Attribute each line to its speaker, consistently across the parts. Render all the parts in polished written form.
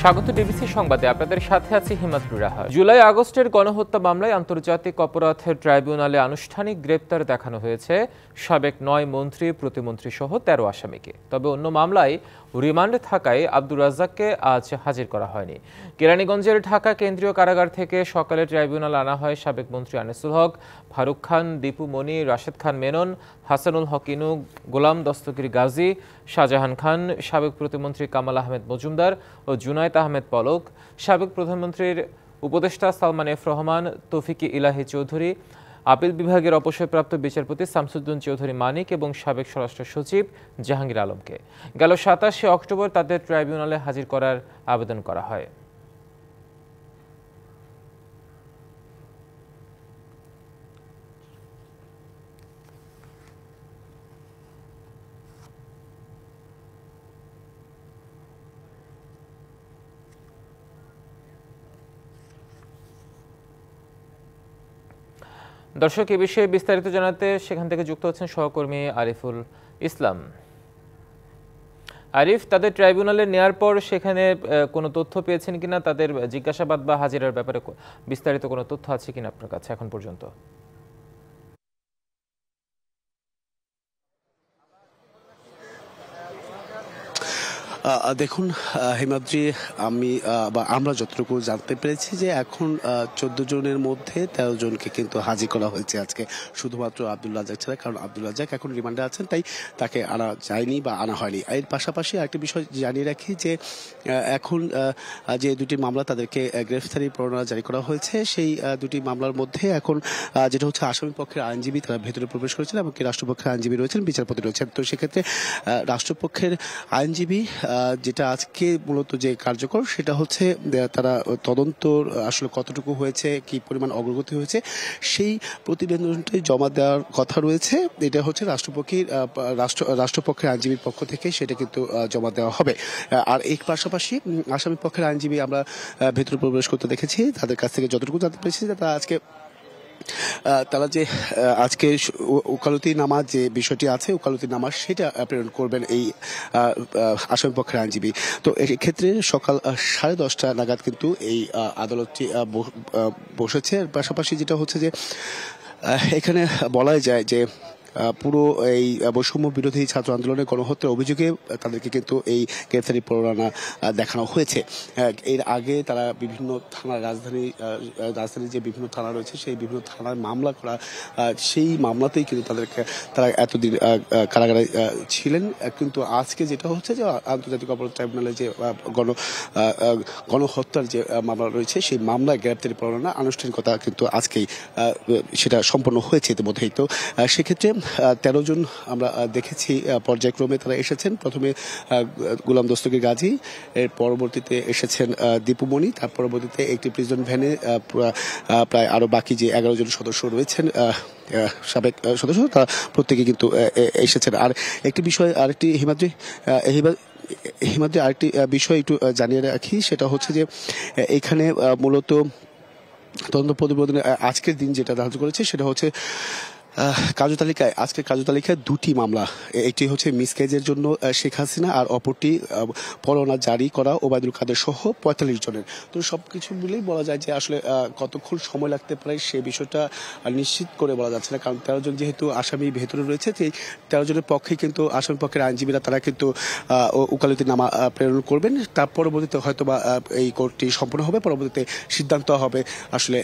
Speaker 1: স্বাগত ডিবিসি সংবাদে আপনাদের সাথে আছি হিমাদ্রি রাহা। জুলাই আগস্টের গণহত্যা মামলায় আন্তর্জাতিক অপরাধ ট্রাইব্যুনালে আনুষ্ঠানিক গ্রেপ্তার দেখানো হয়েছে সাবেক ৯ মন্ত্রী প্রতিমন্ত্রী সহ ১৩ আসামিকে। তবে অন্য মামলায় রিমান্ডে থাকায় আব্দুর রাজ্জাককে আজ হাজির করা হয়নি। কেরানীগঞ্জের ঢাকা কেন্দ্রীয় কারাগার থেকে সকালে ট্রাইব্যুনাল আনা হয় সাবেক মন্ত্রী আনিসুল হক, ফারুক খান, দীপু মনি, রাশেদ খান মেনন, হাসানুল হক ইনু, গোলাম দস্তগীর গাজী, শাহজাহান খান, সাবেক প্রতিমন্ত্রী কামাল আহমেদ মজুমদার ও জুনায়েদ আহমেদ পলক, সাবেক প্রধানমন্ত্রীর উপদেষ্টা সালমান এফ রহমান, তৌফিক ইলাহি চৌধুরী, আপিল বিভাগের অবসরপ্রাপ্ত বিচারপতি শামসুদ্দিন চৌধুরী মানিক এবং সাবেক স্বরাষ্ট্র সচিব জাহাঙ্গীর আলমকে গেল ২৭শে অক্টোবর তাদের ট্রাইব্যুনালে হাজির করার আবেদন করা হয়। দর্শক, এ বিষয়ে বিস্তারিত জানাতে সেখান থেকে যুক্ত হচ্ছেন সহকর্মী আরিফুল ইসলাম। আরিফ, তাদের ট্রাইব্যুনালে নেয়ার পর সেখানে কোনো তথ্য পেয়েছেন কিনা, তাদের জিজ্ঞাসাবাদ বা হাজিরার ব্যাপারে বিস্তারিত কোনো তথ্য আছে কিনা আপনার কাছে এখন পর্যন্ত?
Speaker 2: দেখুন হিমাদ্রি, আমরা যতটুকু জানতে পেরেছি যে এখন ১৪ জনের মধ্যে ১৩ জনকে কিন্তু হাজির করা হয়েছে আজকে, শুধুমাত্র আব্দুল রাজ্জাক ছাড়া। কারণ আব্দুল রাজ্জাক এখন রিমান্ডে আছেন, তাই তাকে আনা যায়নি বা আনা হয়নি। এর পাশাপাশি আরেকটি বিষয় জানিয়ে রাখি যে এখন যে দুটি মামলা তাদেরকে গ্রেফতারি পরোয়ানা জারি করা হয়েছে, সেই দুটি মামলার মধ্যে এখন যেটা হচ্ছে আসামি পক্ষের আইনজীবী তারা ভেতরে প্রবেশ করেছেন এবং রাষ্ট্রপক্ষের আইনজীবী রয়েছেন, বিচারপতি রয়েছেন। তো সেক্ষেত্রে রাষ্ট্রপক্ষের আইনজীবী যেটা আজকে মূলত যে কার্যকর সেটা হচ্ছে তারা তদন্ত আসলে কতটুকু হয়েছে, কি পরিমাণ অগ্রগতি হয়েছে সেই প্রতিবেদনটি জমা দেওয়ার কথা রয়েছে। এটা হচ্ছে রাষ্ট্রপক্ষের আইনজীবীর পক্ষ থেকে সেটা কিন্তু জমা দেওয়া হবে। আর এর পাশাপাশি আসামি পক্ষের আইনজীবী আমরা ভেতরে প্রবেশ করতে দেখেছি, তাদের কাছ থেকে যতটুকু জানতে পেরেছি যে তারা যে আজকে ওকালতিনামা যে বিষয়টি আছে, ওকালতিনামা সেটা প্রেরণ করবেন এই আসামি পক্ষের আইনজীবী। তো এক্ষেত্রে সকাল 10:30 নাগাদ কিন্তু এই আদালতটি বসেছে। পাশাপাশি যেটা হচ্ছে যে এখানে বলাই যায় যে পুরো এই বৈষম্য বিরোধী ছাত্র আন্দোলনের গণহত্যার অভিযোগে তাদেরকে কিন্তু এই গ্রেফতারি পরোয়ানা দেখানো হয়েছে। এর আগে তারা বিভিন্ন থানা রাজধানীর যে বিভিন্ন থানা রয়েছে সেই বিভিন্ন থানায় মামলা করা, সেই মামলাতেই কিন্তু তারা এতদিন কারাগারে ছিলেন। কিন্তু আজকে যেটা হচ্ছে যে আন্তর্জাতিক অপরাধ ট্রাইব্যুনালে যে গণহত্যার যে মামলা রয়েছে সেই মামলায় গ্রেফতারি পরোয়ানা আনুষ্ঠানিকতা কিন্তু আজকেই সেটা সম্পন্ন হয়েছে ইতিমধ্যেই। তো সেক্ষেত্রে ১৩ জন আমরা দেখেছি পর্যায়ক্রমে তারা এসেছেন। প্রথমে গোলাম দস্তগীর গাজী, এর পরবর্তীতে এসেছেন দীপু মনি, তার পরবর্তীতে একটি প্রিজন ভ্যানে প্রায় আরো বাকি যে ১১ জন সদস্য রয়েছেন সাবেক সদস্য, তারা প্রত্যেকে কিন্তু এসেছেন। আর একটি বিষয় আরেকটি হিমাদ্রি আরেকটি বিষয় একটু জানিয়ে রাখি, সেটা হচ্ছে যে এখানে মূলত তদন্ত প্রতিবেদনে আজকের দিন যেটা ধার্য করেছে সেটা হচ্ছে আজকের কার্যতালিকায় দুটি মামলা, একটি হচ্ছে মিসকেজের জন্য শেখ হাসিনা আর অপরটি পরোয়ানা জারি করা ওবায়দুল কাদের সহ ৪৫ জনের। তো সবকিছু মিলেই বলা যায় যে আসলে কতক্ষণ সময় লাগতে পারে সে বিষয়টা নিশ্চিত করে বলা যাচ্ছে না। কারণ ১৩ জন যেহেতু আসামি ভেতরে রয়েছে, সেই ১৩ জনের পক্ষে কিন্তু আসামি পক্ষের আইনজীবীরা তারা কিন্তু ওকালতিনামা প্রেরণ করবেন। তার পরবর্তীতে হয়তো বা এই কোর্টটি সম্পন্ন হবে, পরবর্তীতে সিদ্ধান্ত হবে আসলে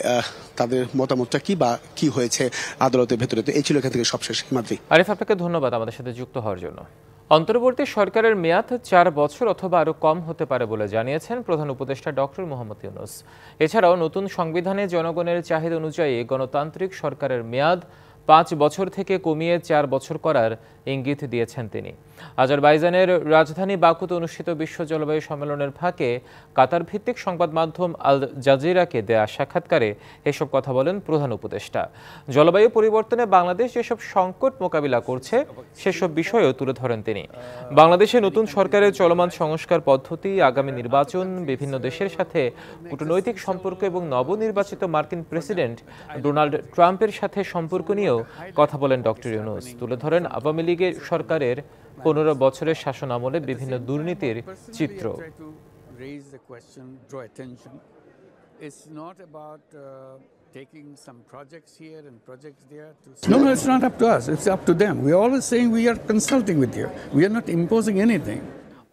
Speaker 2: তাদের মতামতটা কি বা কি হয়েছে আদালতের ভেতরে। এই ছিল এখান থেকে সবশেষ। হিমাদ্রি,
Speaker 1: আরিফ, আপনাকে ধন্যবাদ আমাদের সাথে যুক্ত হওয়ার জন্য। অন্তর্বর্তী সরকারের মেয়াদ ৪ বছর অথবা আরো কম হতে পারে বলে জানিয়েছেন প্রধান উপদেষ্টা ডক্টর মোহাম্মদ ইউনূস। এছাড়াও নতুন সংবিধানে জনগণের চাহিদা অনুযায়ী গণতান্ত্রিক সরকারের মেয়াদ ৫ বছর থেকে কমিয়ে ৪ বছর করার ইঙ্গিত দিয়েছেন তিনি। আজারবাইজানের রাজধানী বাকুতে অনুষ্ঠিত বিশ্ব জলবায়ু সম্মেলনের ফাঁকে কাতার ভিত্তিক সংবাদ মাধ্যম আল জাজিরাকে দেয়া সাক্ষাৎকারে এসব কথা বলেন প্রধান উপদেষ্টা। জলবায়ু পরিবর্তনে বাংলাদেশ যেসব সংকট মোকাবিলা করছে সেসব বিষয়ও তুলে ধরেন তিনি। বাংলাদেশে নতুন সরকারের চলমান সংস্কার পদ্ধতি, আগামী নির্বাচন, বিভিন্ন দেশের সাথে কূটনৈতিক সম্পর্ক এবং নবনির্বাচিত মার্কিন প্রেসিডেন্ট ডোনাল্ড ট্রাম্পের সাথে সম্পর্ক নিয়েও কথা বলেন ডক্টর ইউনূস। তুলে ধরেন আওয়ামী লীগের সরকারের ১৫ বছরের শাসন আমলে বিভিন্ন দুর্নীতির চিত্র।
Speaker 3: raise the question, draw attention. It's not about taking some projects here and projects there. No, it's not up to us. It's up to them. We're always saying we are consulting with you. We are not imposing anything.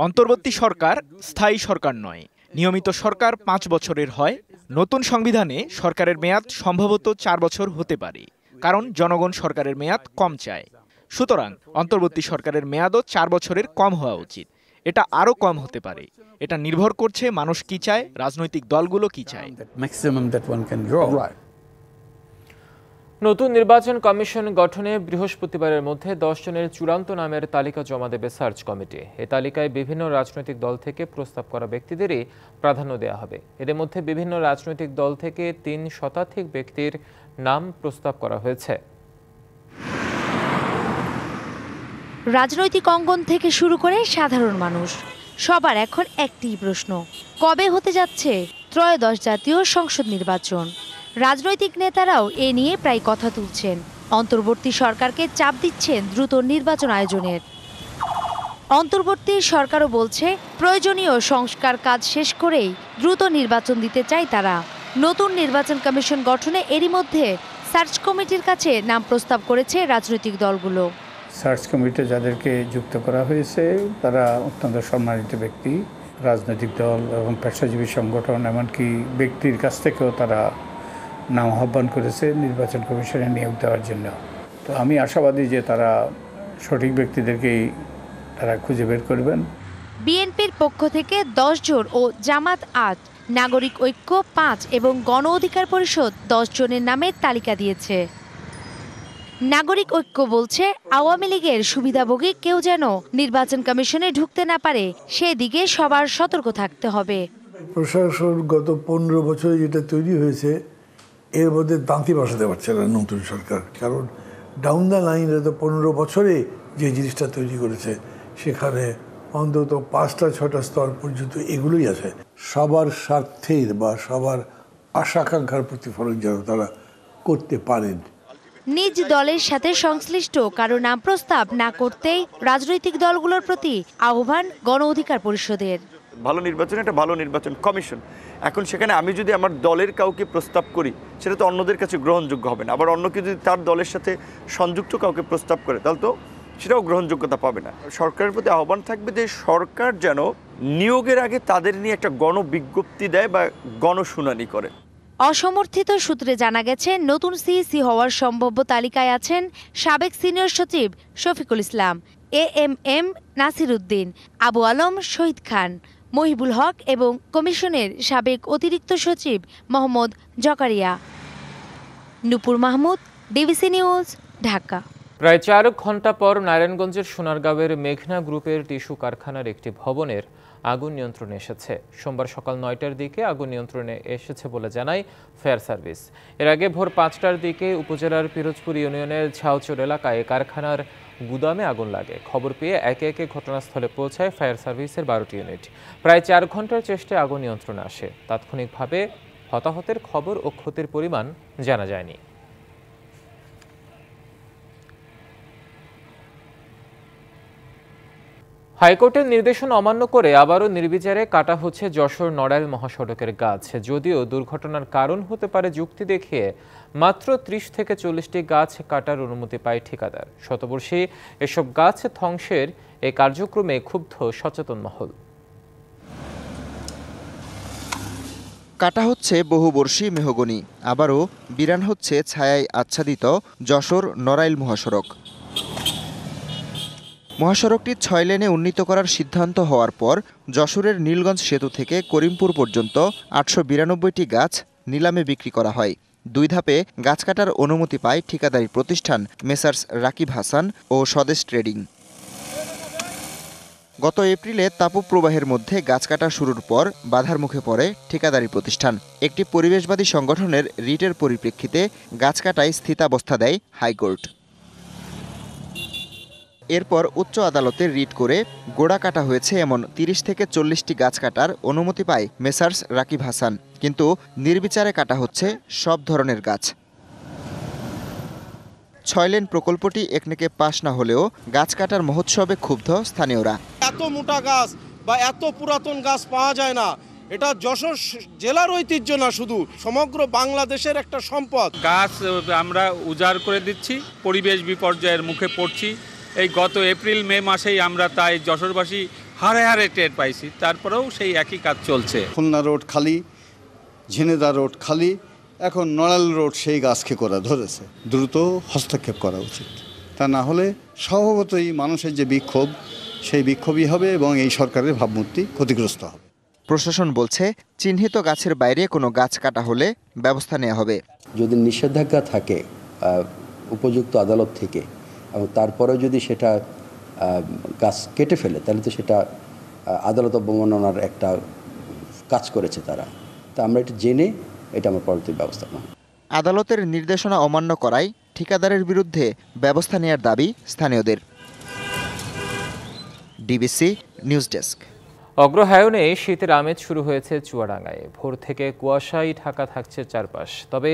Speaker 4: অন্তর্বর্তী সরকার স্থায়ী সরকার নয়, নিয়মিত সরকার 5 বছরের হয়। নতুন সংবিধানে সরকারের মেয়াদ সম্ভবত 4 বছর হতে পারে, কারণ জনগণ সরকারের মেয়াদ কম চায়। সুতরাং অন্তর্বর্তী সরকারের মেয়াদও 4 বছরের কম হওয়া উচিত। এটা আরও কম হতে পারে। এটা নির্ভর করছে মানুষ কি চায়, রাজনৈতিক দলগুলো কি চায়।
Speaker 1: নতুন নির্বাচন কমিশন গঠনে বৃহস্পতিবারের মধ্যে 10 জনের চূড়ান্ত নামের তালিকা জমা দেবে সার্চ কমিটি। এই তালিকায় বিভিন্ন রাজনৈতিক দল থেকে প্রস্তাব করা ব্যক্তিদেরই প্রাধান্য দেওয়া হবে। এদের মধ্যে বিভিন্ন রাজনৈতিক দল থেকে 3 শতাধিক ব্যক্তির নাম প্রস্তাব করা হয়েছে।
Speaker 5: রাজনৈতিক অঙ্গন থেকে শুরু করে সাধারণ মানুষ সবার এখন একটি প্রশ্ন, কবে হতে যাচ্ছে ত্রয়োদশ জাতীয় সংসদ নির্বাচন? রাজনৈতিক নেতারাও এ নিয়ে প্রায় কথা তুলছেন। অন্তর্বর্তী সরকারকে চাপ দিচ্ছেন দ্রুত নির্বাচন আয়োজনের। অন্তর্বর্তী সরকারও বলছে প্রয়োজনীয় সংস্কার কাজ শেষ করেই দ্রুত নির্বাচন দিতে চায় তারা। নতুন নির্বাচন কমিশন গঠনে এরই মধ্যে সার্চ কমিটির কাছে নাম প্রস্তাব করেছে রাজনৈতিক দলগুলো।
Speaker 3: সার্চ কমিটিতে যাদেরকে যুক্ত করা হয়েছে তারা অত্যন্ত সম্মানিত ব্যক্তি, রাজনৈতিক দল এবং পেশাজীবী সংগঠন, এমনকি ব্যক্তির কাছ থেকেও তারা নাম আহ্বান করেছে নির্বাচন কমিশনে নিয়োগ দেওয়ার জন্য। তো আমি আশাবাদী যে তারা সঠিক ব্যক্তিদেরকেই তারা খুঁজে বের করবেন।
Speaker 5: বিএনপির পক্ষ থেকে 10 জন ও জামাত 8, নাগরিক ঐক্য 5 এবং গণ অধিকার পরিষদ 10 জনের নামের তালিকা দিয়েছে। নাগরিক ঐক্য বলছে আওয়ামী লীগের সুবিধাভোগী কেউ যেন নির্বাচন কমিশনে ঢুকতে না পারে, সেদিকে সবার সতর্ক থাকতে হবে।
Speaker 6: প্রশাসন গত 15 বছরে যেটা তৈরি হয়েছে এর মধ্যে দাঁতি বসাতে পারছে না নতুন সরকার, কারণ ডাউন দ্য লাইন 15 বছরে যে জিনিসটা তৈরি করেছে সেখানে অন্তত 5টা-6টা স্তর পর্যন্ত এগুলোই আছে। সবার স্বার্থের বা সবার আশাকাঙ্ক্ষার প্রতিফলন যেন তারা করতে পারেন।
Speaker 5: নিজ দলের সাথে সংশ্লিষ্ট কারো নাম প্রস্তাব না করতেই রাজনৈতিক দলগুলোর প্রতি আহ্বান গণ অধিকার পরিষদের।
Speaker 7: ভালো নির্বাচন একটা ভালো নির্বাচন কমিশন। এখন সেখানে আমি যদি আমার দলের কাউকে প্রস্তাব করি সেটা তো অন্যদের কাছে গ্রহণযোগ্য হবে না, আবার অন্য কেউ যদি তার দলের সাথে সংযুক্ত কাউকে প্রস্তাব করে তাহলে তো সেটাও গ্রহণযোগ্যতা পাবে না। সরকারের প্রতি আহ্বান থাকবে যে সরকার যেন নিয়োগের আগে তাদের নিয়ে একটা গণবিজ্ঞপ্তি দেয় বা গণশুনানি করে।
Speaker 5: অসমর্থিত সূত্রে জানা গেছে নতুন সিইসি হওয়ার সম্ভাব্য তালিকায় আছেন সাবেক সিনিয়র সচিব শফিকুল ইসলাম, এএমএম নাসির উদ্দিন, আবু আলম শহীদ খান, মহিবুল হক এবং কমিশনের সাবেক অতিরিক্ত সচিব মোহাম্মদ জকারিয়া। নূপুর মাহমুদ, ডিবিসি নিউজ, ঢাকা।
Speaker 1: প্রায় 4 ঘন্টা পর নারায়ণগঞ্জের সোনারগাঁওয়ের মেঘনা গ্রুপের টিস্যু কারখানার একটি ভবনের আগুন নিয়ন্ত্রণে এসেছে। সোমবার সকাল 9টার দিকে আগুন নিয়ন্ত্রণে এসেছে বলে জানায় ফায়ার সার্ভিস। এর আগে ভোর 5টার দিকে উপজেলার পিরোজপুর ইউনিয়নের ঝাউচর এলাকায় কারখানার গুদামে আগুন লাগে। খবর পেয়ে একে একে ঘটনাস্থলে পৌঁছায় ফায়ার সার্ভিসের 12টি ইউনিট। প্রায় 4 ঘন্টার চেষ্টায় আগুন নিয়ন্ত্রণে আসে। তাৎক্ষণিকভাবে হতাহতের খবর ও ক্ষতির পরিমাণ জানা যায়নি। হাইকোর্টের নির্দেশনা অমান্য করে আবারও নির্বিচারে কাটা হচ্ছে যশোর নড়াইল মহাসড়কের গাছ। যদিও দুর্ঘটনার কারণ হতে পারে যুক্তি দেখিয়ে মাত্র 30 থেকে 40টি গাছ কাটার অনুমতি পায় ঠিকাদার। শতবর্ষী এসব গাছ ধ্বংসের এই কার্যক্রমে ক্ষুব্ধ সচেতন মহল।
Speaker 8: কাটা হচ্ছে বহুবর্ষী মেহগনি, আবারও বিরান হচ্ছে ছায়ায় আচ্ছাদিত যশোর নড়াইল মহাসড়ক। মহাসড়কটি 6 লেনে উন্নীত করার সিদ্ধান্ত হওয়ার পর যশোরের নীলগঞ্জ সেতু থেকে করিমপুর পর্যন্ত 892টি গাছ নিলামে বিক্রি করা হয়। 2 ধাপে গাছ কাটার অনুমতি পায় ঠিকাদারি প্রতিষ্ঠান মেসার্স রাকিব হাসান ও স্বদেশ ট্রেডিং। গত এপ্রিলে তাপপ্রবাহের মধ্যে গাছ কাটা শুরুর পর বাধার মুখে পড়ে ঠিকাদারি প্রতিষ্ঠান। একটি পরিবেশবাদী সংগঠনের রিটের পরিপ্রেক্ষিতে গাছ কাটায় স্থিতাবস্থা দেয় হাইকোর্ট। এরপর উচ্চ আদালতে রিট করে গোড়া কাটা হয়েছে এমন 30 থেকে 40টি গাছ কাটার অনুমতি পায় মেসার্স রাকিব হাসান, কিন্তু নির্বিচারে কাটা হচ্ছে সব ধরনের গাছ। 6 লেন প্রকল্পটি একনেকে পাশ না হলেও গাছ কাটার মহোৎসবে ক্ষুব্ধ স্থানীয়রা।
Speaker 9: এত মোটা গাছ বা এত পুরাতন গাছ পাওয়া যায় না। এটা যশোর জেলার ঐতিহ্য না, শুধু সমগ্র বাংলাদেশের একটা সম্পদ।
Speaker 10: গাছ আমরা উজাড় করে দিচ্ছি, পরিবেশ বিপর্যয়ের মুখে পড়ছি। এই গত এপ্রিল মে মাসেই আমরা তাই যশোরবাসী হারে হারে টের পাইছি, তারপরেও সেই একই কাজ চলছে।
Speaker 11: খুলনা রোড খালি, ঝিনেদা রোড খালি, এখন নড়াইল রোড সেই গাছকে করে ধরেছে। দ্রুত হস্তক্ষেপ করা উচিত, তা না হলে স্বভাবতই মানুষের যে বিক্ষোভ, সেই বিক্ষোভই হবে এবং এই সরকারের ভাবমূর্তি ক্ষতিগ্রস্ত হবে।
Speaker 8: প্রশাসন বলছে চিহ্নিত গাছের বাইরে কোনো গাছ কাটা হলে ব্যবস্থা নেওয়া হবে।
Speaker 12: যদি নিষেধাজ্ঞা থাকে উপযুক্ত আদালত থেকে এবং তারপরেও যদি সেটা গাছ কেটে ফেলে, তাহলে তো সেটা আদালত অবমাননার একটা কাজ করেছে তারা। তা আমরা এটা জেনে এটা আমার পরবর্তী ব্যবস্থা নেব।
Speaker 8: আদালতের নির্দেশনা অমান্য করায় ঠিকাদারের বিরুদ্ধে ব্যবস্থা নেওয়ার দাবি স্থানীয়দের। DBC news desk.
Speaker 1: অগ্রহায়ণে শীতের আমেজ শুরু হয়েছে চুয়াডাঙ্গায়। ভোর থেকে কুয়াশায় ঢাকা থাকছে চারপাশ, তবে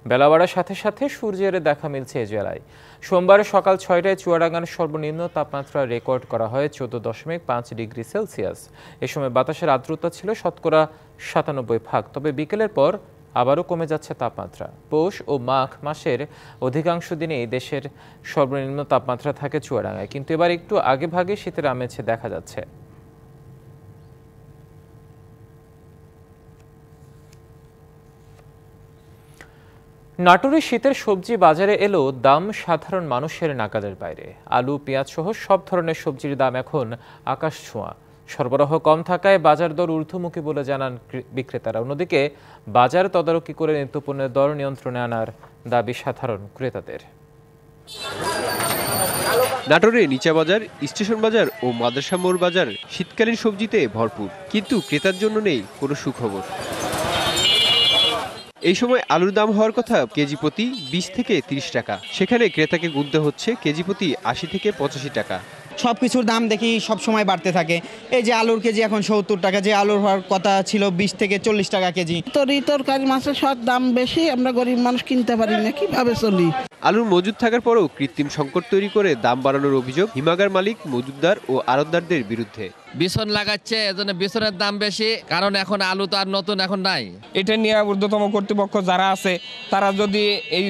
Speaker 1: বেলা বাড়ার সাথে সাথে সূর্যের দেখা মিলছে এ জেলায়। সোমবার সকাল 6টায় চুয়াডাঙ্গার সর্বনিম্ন তাপমাত্রা রেকর্ড করা হয় 14.5 ডিগ্রি সেলসিয়াস। এ সময় বাতাসের আর্দ্রতা ছিল শতকরা 97%। তবে বিকেলের পর আবারও কমে যাচ্ছে তাপমাত্রা। পৌষ ও মাঘ মাসের অধিকাংশ দিনেই দেশের সর্বনিম্ন তাপমাত্রা থাকে চুয়াডাঙ্গায়, কিন্তু এবার একটু আগে ভাগে শীতের আমেজ দেখা যাচ্ছে। নাটোরে শীতের সবজি বাজারে এলো, দাম সাধারণ মানুষের নাগালের বাইরে। আলু, পেঁয়াজ সহ সব ধরনের সবজির দাম এখন আকাশ ছোঁয়া। সরবরাহ কম থাকায় বাজার দর ঊর্ধ্বমুখী বলে জানান বিক্রেতারা। অন্যদিকে বাজার তদারকি করে নিত্যপণ্যের দর নিয়ন্ত্রণে আনার দাবি সাধারণ ক্রেতাদের।
Speaker 13: নাটোরে নিচা বাজার, স্টেশন বাজার ও মাদ্রাসা মোড় বাজার শীতকালীন সবজিতে ভরপুর, কিন্তু ক্রেতার জন্য নেই কোনো সুখবর। এই সময় আলুর দাম হওয়ার কথা কেজি প্রতি 20 থেকে 30 টাকা, সেখানে ক্রেতাকে গুনতে হচ্ছে কেজি প্রতি 80 থেকে 85 টাকা।
Speaker 14: সব কিছুর দাম দেখি সব সময় বাড়তে থাকে। এই যে আলুর কেজি এখন 70 টাকা, যে আলুর হওয়ার কথা ছিল 20 থেকে 40 টাকা কেজি।
Speaker 15: তরকারি মাছের সব দাম বেশি, আমরা গরিব মানুষ কিনতে পারি না, কিভাবে চলি?
Speaker 13: আলুর মজুদ থাকার পরও কৃত্রিম সংকট তৈরি করে দাম বাড়ানোর অভিযোগ হিমাগার মালিক, মজুদদার ও আড়তদারদের বিরুদ্ধে।
Speaker 16: বিছন লাগাচ্ছে, এজন্য বিছনের দাম বেশি, কারণ এখন আলু তো আর নতুন এখন নাই।
Speaker 17: এটা নিয়ে ঊর্ধ্বতম কর্তৃপক্ষ যারা আছে তারা যদি এই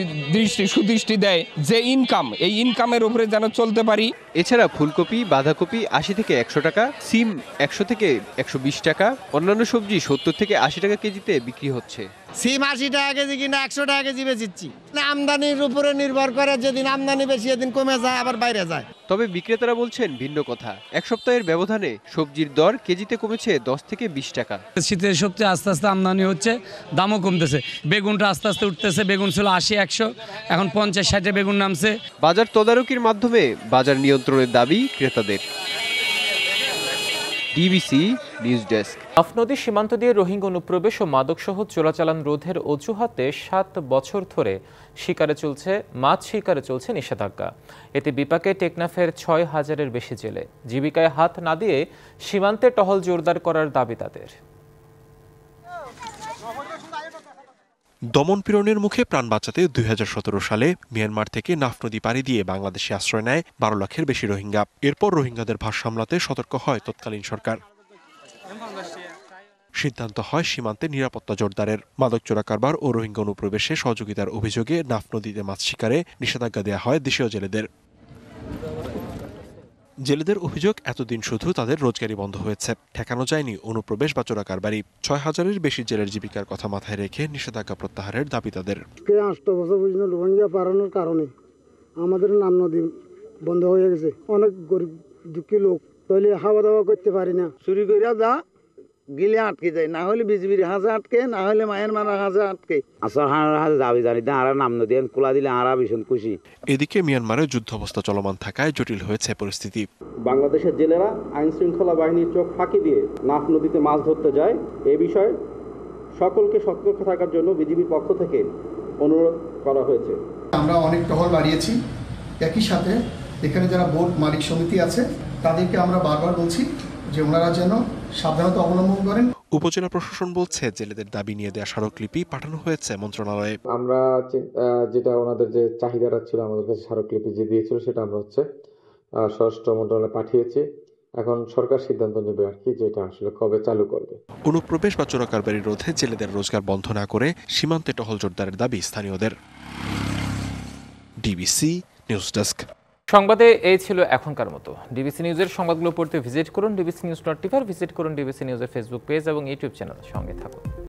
Speaker 17: সুদৃষ্টি দেয় যে ইনকাম, এই ইনকামের উপরে যেন চলতে পারি।
Speaker 13: এছাড়া ফুলকপি, বাঁধাকপি 80 থেকে 100 টাকা, সিম 100 থেকে 120 টাকা, অন্যান্য সবজি 70 থেকে 80 টাকা কেজিতে বিক্রি হচ্ছে।
Speaker 14: সিম 80 টাকা কেজি কিনা 100 টাকা কেজি বেচিচ্ছি। আমদানির উপরে নির্ভর করে, যেদিন আমদানি বেশি সেদিন কমে যায়, আবার বাইরে যায়।
Speaker 13: তবে বিক্রেতারা বলছেন ভিন্ন কথা। এক সপ্তাহের ব্যবধানে সবজির দর কেজিতে কমেছে 10 থেকে 20 টাকা।
Speaker 18: শীতের সবজি আস্তে আস্তে আমদানি হচ্ছে, দামও কমতেছে। বেগুনটা আস্তে আস্তে উঠতেছে, বেগুন ছিল 80-100, এখন 50-60 বেগুন নামছে।
Speaker 13: বাজার তদারকির মাধ্যমে বাজার নিয়ন্ত্রণের দাবি ক্রেতাদের। DBC news desk.
Speaker 1: নাফ নদী সীমান্ত দিয়ে রোহিঙ্গা অনুপ্রবেশ ও মাদকসহ চোরাচালান রোধের অজুহাতে 7 বছর ধরে মাছ শিকারে চলছে নিষেধাজ্ঞা। এতে বিপাকে টেকনাফের 6,000-এর বেশি জেলে। জীবিকায় হাত না দিয়ে সীমান্তে টহল জোরদার করার দাবি তাদের।
Speaker 19: দমন-পীড়নের মুখে প্রাণ বাঁচাতে 2017 সালে মিয়ানমার থেকে নাফ নদী পাড়ি দিয়ে বাংলাদেশে আশ্রয় নেয় 12 লাখের বেশি রোহিঙ্গা। এরপর রোহিঙ্গাদের ভার সামলাতে সতর্ক হয় তৎকালীন সরকার। সিদ্ধান্ত হয় সীমান্তে নিরাপত্তা জোরদারের। মাদক চোরা কারবার ও রোহিঙ্গা অনুপ্রবেশে সহযোগিতার অভিযোগে নাফ নদীতে মাছ শিকারে নিষেধাজ্ঞা দেওয়া হয় দেশীয় জেলেদের। জেলেদের অভিযোগ, এতদিন শুধু তাদের রোজগারি বন্ধ হয়েছে, ঠেকানো যায়নি অনুপ্রবেশ বা চোরা কারবারি। 6,000-এর বেশি জেলের জীবিকার কথা মাথায় রেখে নিষেধাজ্ঞা প্রত্যাহারের দাবি তাদের।
Speaker 20: 8 বছর পর্যন্ত রোহিঙ্গা পারানোর কারণে আমাদের নাম নদী বন্ধ হয়ে গেছে। অনেক গরিব দুঃখী লোক তাহলে খাওয়া দাওয়া করতে পারি না, চুরি করে যা গিলে আটকে যায়, না হলে বিজিবির হাজে আটকে, না হলে মায়ের মারা হাজে আটকে। আসল হাজে দাবি জানি না, আর নাম নদী খোলা দিলে আর ভীষণ খুশি।
Speaker 19: এদিকে মিয়ানমারে যুদ্ধাবস্থা চলমান থাকায় জটিল হয়েছে পরিস্থিতি।
Speaker 21: বাংলাদেশের জেলেরা আইন শৃঙ্খলা বাহিনীর চোখ ফাঁকি দিয়ে নাফ নদীতে মাছ ধরতে যায়, এ বিষয়ে সকলকে সতর্ক থাকার জন্য বিজিবির পক্ষ থেকে অনুরোধ করা হয়েছে।
Speaker 22: আমরা অনেক টহল বাড়িয়েছি, একই সাথে এখানে যারা বোট মালিক সমিতি আছে তাদেরকে আমরা বারবার বলছি যে ওনারা যেন সাবধানতা অবলম্বন করেন।
Speaker 19: উপজেলা প্রশাসন বলছে জেলেদের দাবি নিয়ে দেওয়া স্মারকলিপি পাঠানো হয়েছে মন্ত্রণালয়ে।
Speaker 23: আমরা যেটা ওনাদের যে চাহিদাটা ছিল আমাদের কাছে স্মারকলিপি যে দিয়েছিল সেটা আমরা স্বরাষ্ট্র মন্ত্রণালয়ে পাঠিয়েছি এখন সরকার সিদ্ধান্ত নেবে আর কি, যেটা আসলে কবে চালু করবে।
Speaker 19: অনুপ্রবেশ বা চোরাকারবারি রোধে জেলেদের রোজগার বন্ধ না করে সীমান্তে টহল জোরদারের দাবি স্থানীয়দের। DBC news desk.
Speaker 1: সংবাদে এই ছিল এখনকার মতো। ডিবিসি নিউজের সংবাদগুলো পড়তে ভিজিট করুন dbcnews.tv, ভিজিট করুন ডিবিসি নিউজের ফেসবুক পেজ এবং ইউটিউব চ্যানেল। সঙ্গে থাকুন।